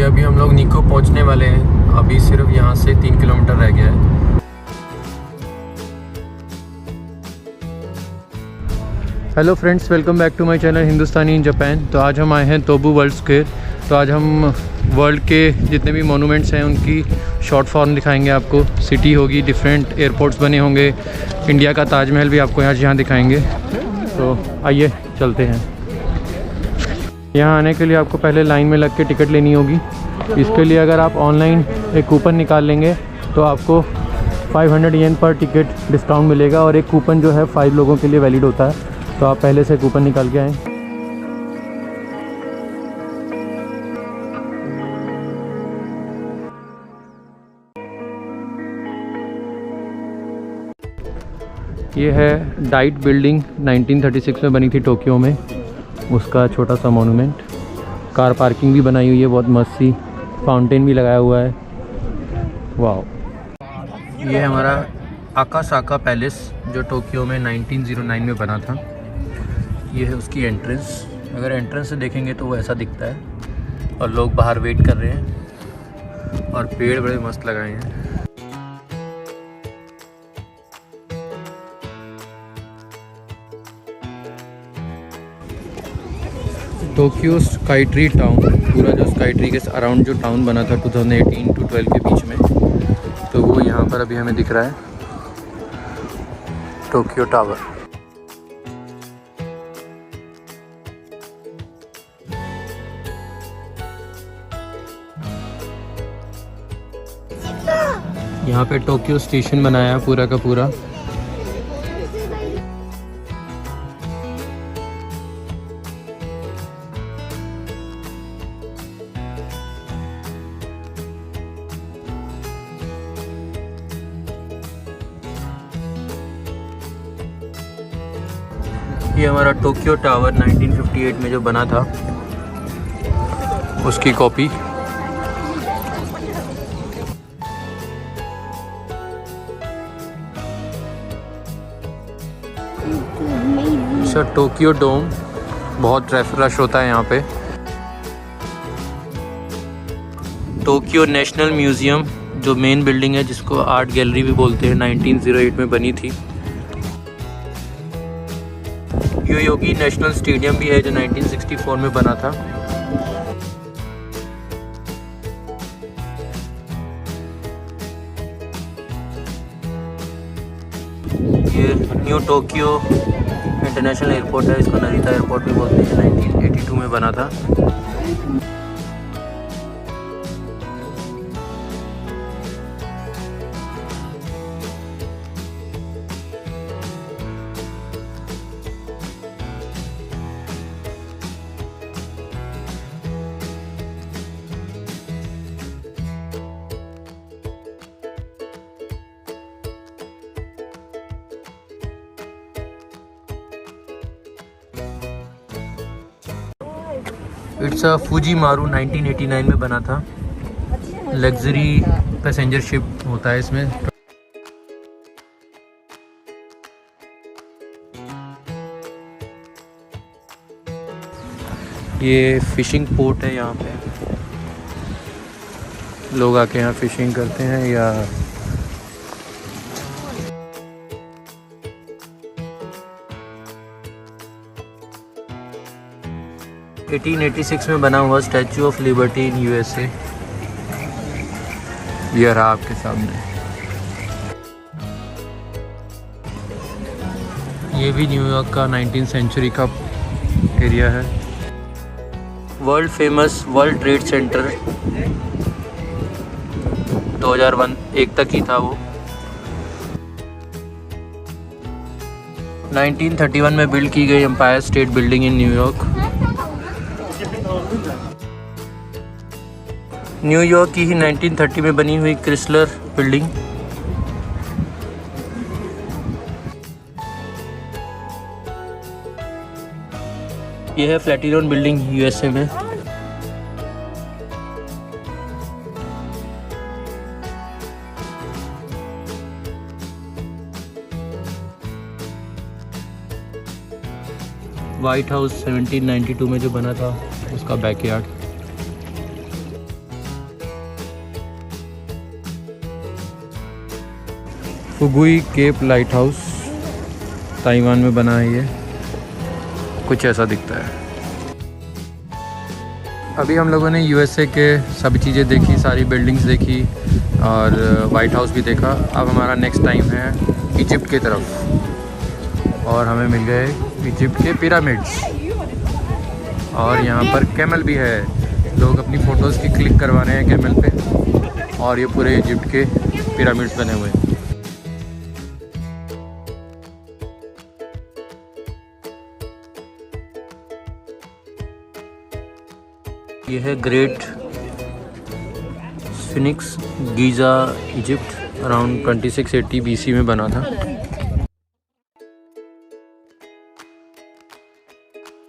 ये अभी हम लोग निको पहुंचने वाले हैं। अभी सिर्फ यहाँ से 3 किलोमीटर रह गया है। Hello friends, welcome back to my channel Hindustani in Japan. तो आज हम आए हैं तोबू वर्ल्ड स्क्वायर। तो आज हम वर्ल्ड के जितने भी मोनूमेंट्स हैं उनकी शॉर्ट फॉर्म दिखाएंगे आपको। सिटी होगी, डिफरेंट एयरपोर्ट्स बने होंगे, इंडिया का ताजमहल भी आपको यहाँ दिखाएंगे। तो आइए चलते हैं। यहाँ आने के लिए आपको पहले लाइन में लग के टिकट लेनी होगी। इसके लिए अगर आप ऑनलाइन एक कूपन निकाल लेंगे तो आपको 500 येन पर टिकट डिस्काउंट मिलेगा, और एक कूपन जो है 5 लोगों के लिए वैलिड होता है। तो आप पहले से कूपन निकाल के आएँ। ये है डाइट बिल्डिंग, 1936 में बनी थी टोक्यो में, उसका छोटा सा मोनूमेंट। कार पार्किंग भी बनाई हुई है बहुत मस्त सी, फाउंटेन भी लगाया हुआ है। वाह। ये है हमारा आकासाका पैलेस जो टोक्यो में 1909 में बना था। ये है उसकी एंट्रेंस। अगर एंट्रेंस से देखेंगे तो वो ऐसा दिखता है, और लोग बाहर वेट कर रहे हैं, और पेड़ बड़े मस्त लगाए हैं। टोक्यो स्काई ट्री टाउन, पूरा जो स्काई ट्री के अराउंड जो टाउन बना था 2018 to 12 के बीच में, तो वो यहाँ पर अभी हमें दिख रहा है, टोक्यो टावर। यहाँ पे टोक्यो स्टेशन बनाया पूरा का पूरा। ये हमारा टोक्यो टावर 1958 में जो बना था उसकी कॉपी। सर टोक्यो डोम, बहुत ट्रैफिक रश होता है यहाँ पे। टोक्यो नेशनल म्यूजियम जो मेन बिल्डिंग है, जिसको आर्ट गैलरी भी बोलते हैं, 1908 में बनी थी। योगी नेशनल स्टेडियम भी है जो 1964 में बना था। ये न्यू टोक्यो इंटरनेशनल एयरपोर्ट है, इसको नरिता एयरपोर्ट भी बोलते हैं, 1982 में बना था। इट्स अ फुजीमारू, 1989 में बना था। लग्जरी पैसेंजर शिप होता है इसमें। ये फिशिंग पोर्ट है, यहाँ पे लोग आके यहाँ फिशिंग करते हैं। या 1886 में बना हुआ statue of liberty in USA, ये रहा आपके सामने। ये भी न्यूयॉर्क का 19th सेंचुरी का एरिया है। World famous world trade centre 2001 तक ही था वो। 1931 में बिल्ड की गई एम्पायर स्टेट बिल्डिंग इन न्यूयॉर्क। न्यूयॉर्क की ही 1930 में बनी हुई क्रिसलर बिल्डिंग। यह है फ्लैटियरन बिल्डिंग यूएसए में। वाइट हाउस 1792 में जो बना था उसका backyard. Fugui Cape light house, Taiwan में बना है ये, कुछ ऐसा दिखता है। अभी हम लोगों ने यूएसए के सभी चीज़ें देखी, सारी बिल्डिंग्स देखी और वाइट हाउस भी देखा। अब हमारा नेक्स्ट टाइम है इजिप्ट की तरफ और हमें मिल गए इजिप्ट के पिरामिड्स और यहाँ पर कैमल भी है। लोग अपनी फ़ोटोज़ की क्लिक करवा रहे हैं कैमल पे और ये पूरे इजिप्ट के पिरामिड्स बने हुए हैं। ये है great sphinx Giza, Egypt, around 2680 BC में बना था।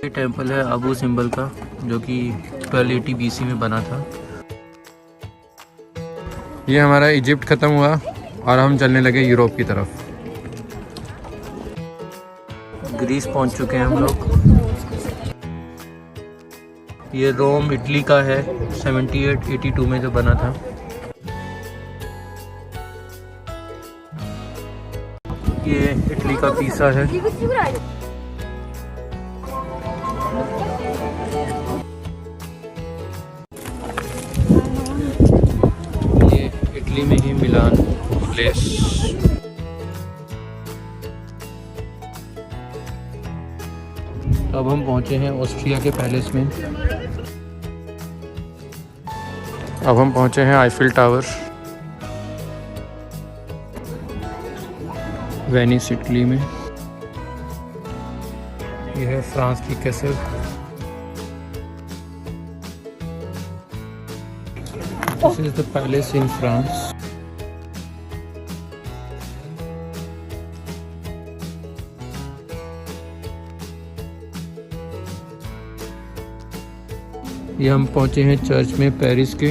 ये टेंपल है अबू सिंबल का, जो कि 1280 BC में बना था। ये हमारा इजिप्ट ख़त्म हुआ और हम चलने लगे यूरोप की तरफ। ग्रीस पहुंच चुके हैं हम लोग। ये रोम इटली का है, 7882 में जो बना था। ये इटली का पिसा है। ये इटली में ही मिलान प्लेस। अब हम पहुंचे हैं ऑस्ट्रिया के पैलेस में। अब हम पहुंचे हैं आईफिल टावर, वेनिस इटली में। यह है फ्रांस की castle. This is the palace in France. ये हम पहुंचे हैं चर्च में पेरिस के।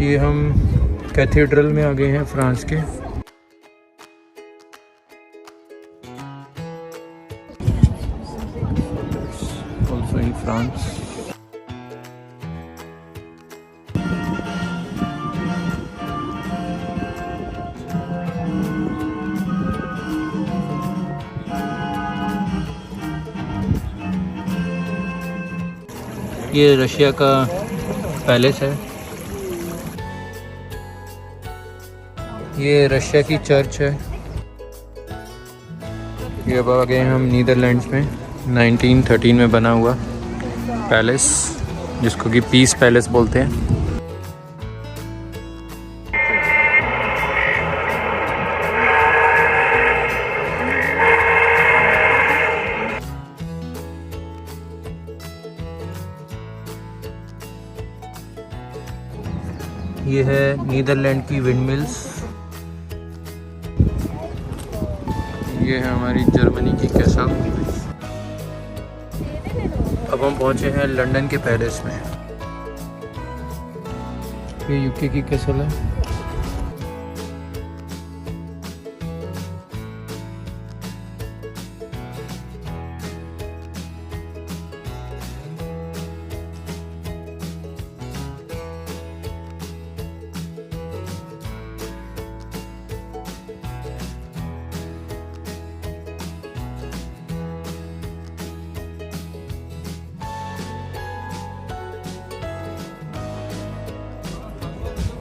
ये हम कैथेड्रल में आ गए हैं फ्रांस के। Also in France. ये रशिया का पैलेस है। ये रशिया की चर्च है। ये अब आ गए हम नीदरलैंड्स में, 1913 में बना हुआ पैलेस, जिसको कि पीस पैलेस बोलते हैं। ये है नीदरलैंड की विंडमिल्स। ये है हमारी जर्मनी की कैसल। अब हम पहुंचे हैं लंदन के पैलेस में। ये यूके की कैसल है।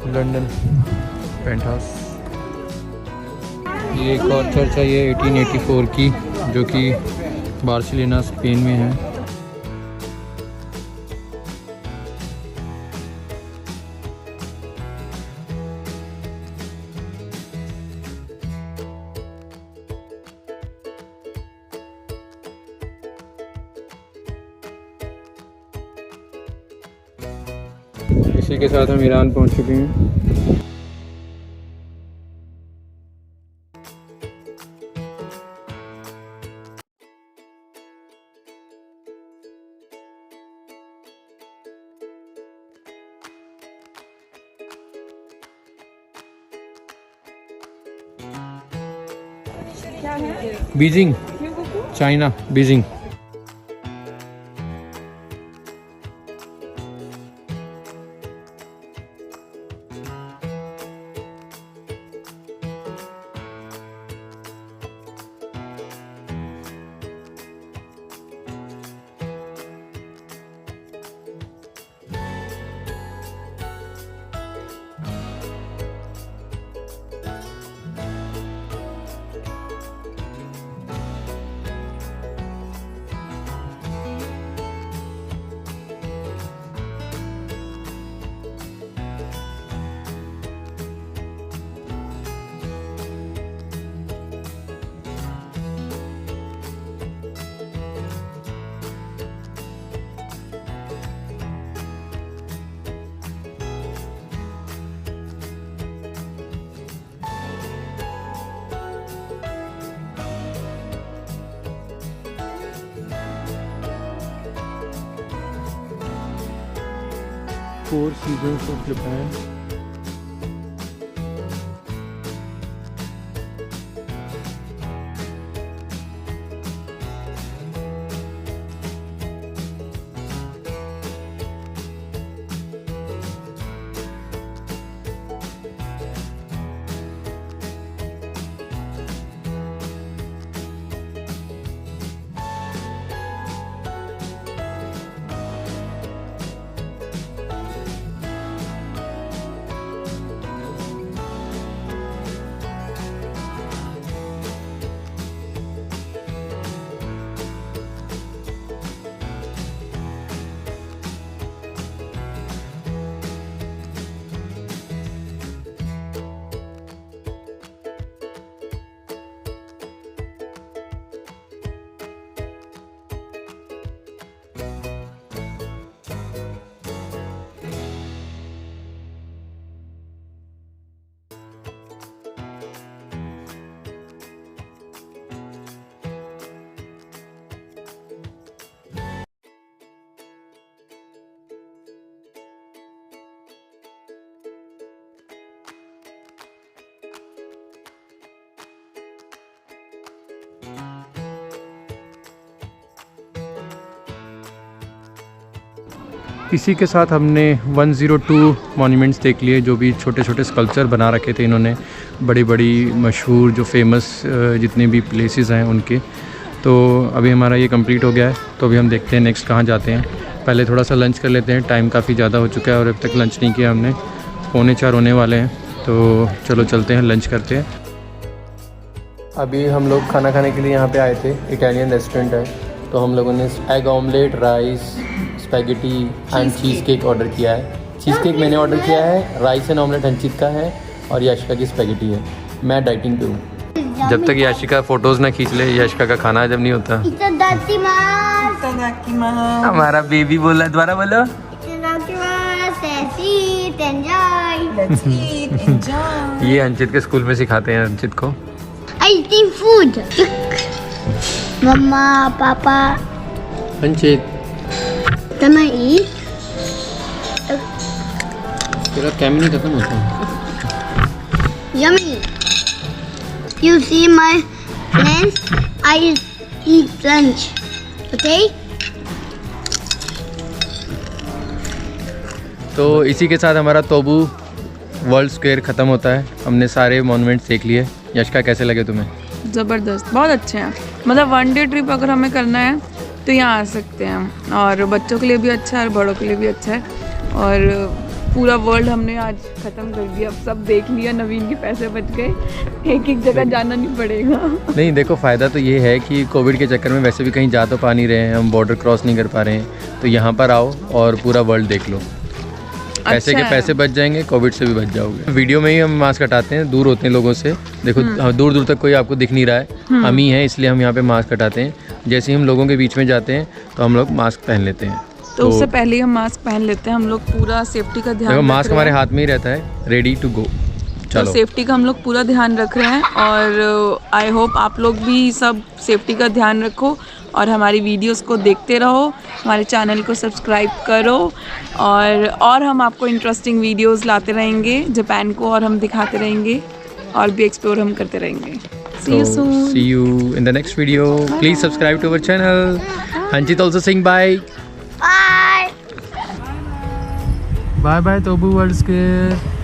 London paint house. ये एक और चर्च है, ये 1884 की, जो कि बार्सिलोना स्पेन में है। इसी के साथ हम ईरान पहुंच चुके हैं। Beijing, China, Beijing. 4 seasons of Japan. इसी के साथ हमने 102 मॉन्यूमेंट्स देख लिए, जो भी छोटे छोटे स्कल्पचर बना रखे थे इन्होंने, बड़ी बड़ी मशहूर जो फेमस जितने भी प्लेसेस हैं उनके। तो अभी हमारा ये कंप्लीट हो गया है, तो अभी हम देखते हैं नेक्स्ट कहाँ जाते हैं। पहले थोड़ा सा लंच कर लेते हैं, टाइम काफ़ी ज़्यादा हो चुका है और अब तक लंच नहीं किया हमने, 3:45 होने वाले हैं। तो चलो चलते हैं, लंच करते हैं। अभी हम लोग खाना खाने के लिए यहाँ पे आए थे, इटालियन रेस्टोरेंट है। तो हम लोगों ने egg omelette, rice, spaghetti and cheese cake order किया है। चीज़ केक मैंने ऑर्डर किया है, राइस एंड ऑमलेट अंचित का है और याशिका की स्पैगेटी है। मैं डाइटिंग पे हूँ। जब तक याशिका फ़ोटोज़ ना खींच ले, याशिका का खाना जब नहीं होता। हमारा बेबी बोला, दोबारा बोलो। ये अंचित के स्कूल में सिखाते हैं अंचित को। Eating food. Mama, Papa. Anchit Can I eat? तेरा कैम नहीं खत्म होता। Yummy. You see my friends? I eat lunch. Okay? तो इसी के साथ हमारा तोबू वर्ल्ड स्क्वायर ख़त्म होता है। हमने सारे मॉन्यूमेंट्स देख लिए। यशिका कैसे लगे तुम्हें? ज़बरदस्त, बहुत अच्छे हैं। मतलब 1 डे ट्रिप अगर हमें करना है तो यहाँ आ सकते हैं, और बच्चों के लिए भी अच्छा है और बड़ों के लिए भी अच्छा है। और पूरा वर्ल्ड हमने आज ख़त्म कर दिया, अब सब देख लिया। नवीन के पैसे बच गए, एक एक जगह जाना नहीं पड़ेगा। नहीं देखो, फ़ायदा तो ये है कि कोविड के चक्कर में वैसे भी कहीं जा तो पा नहीं रहे हैं, हम बॉर्डर क्रॉस नहीं कर पा रहे हैं, तो यहाँ पर आओ और पूरा वर्ल्ड देख लो। पैसे अच्छा के पैसे बच जाएंगे, कोविड से भी बच जाओगे। वीडियो में ही हम मास्क हटाते हैं, दूर होते हैं लोगों से। देखो दूर दूर तक कोई आपको दिख नहीं रहा है, हम ही हैं, इसलिए हम यहाँ पे मास्क हटाते हैं। जैसे ही हम लोगों के बीच में जाते हैं तो हम लोग मास्क पहन लेते हैं। तो उससे पहले ही हम मास्क पहन लेते हैं। हम लोग पूरा सेफ्टी का ध्यान देखो, रख मास्क रहे हमारे हैं। हाथ में ही रहता है, रेडी टू गो। तो चलो, सेफ्टी का हम लोग पूरा ध्यान रख रहे हैं, और आई होप आप लोग भी सब सेफ्टी का ध्यान रखो और हमारी वीडियोस को देखते रहो, हमारे चैनल को सब्सक्राइब करो, और हम आपको इंटरेस्टिंग वीडियोस लाते रहेंगे जापान को, और हम दिखाते रहेंगे और भी एक्सप्लोर हम करते रहेंगे। See you soon. see you in the next video. Please subscribe to our channel. Anchit also saying bye. Bye. Bye bye Tobu World Square.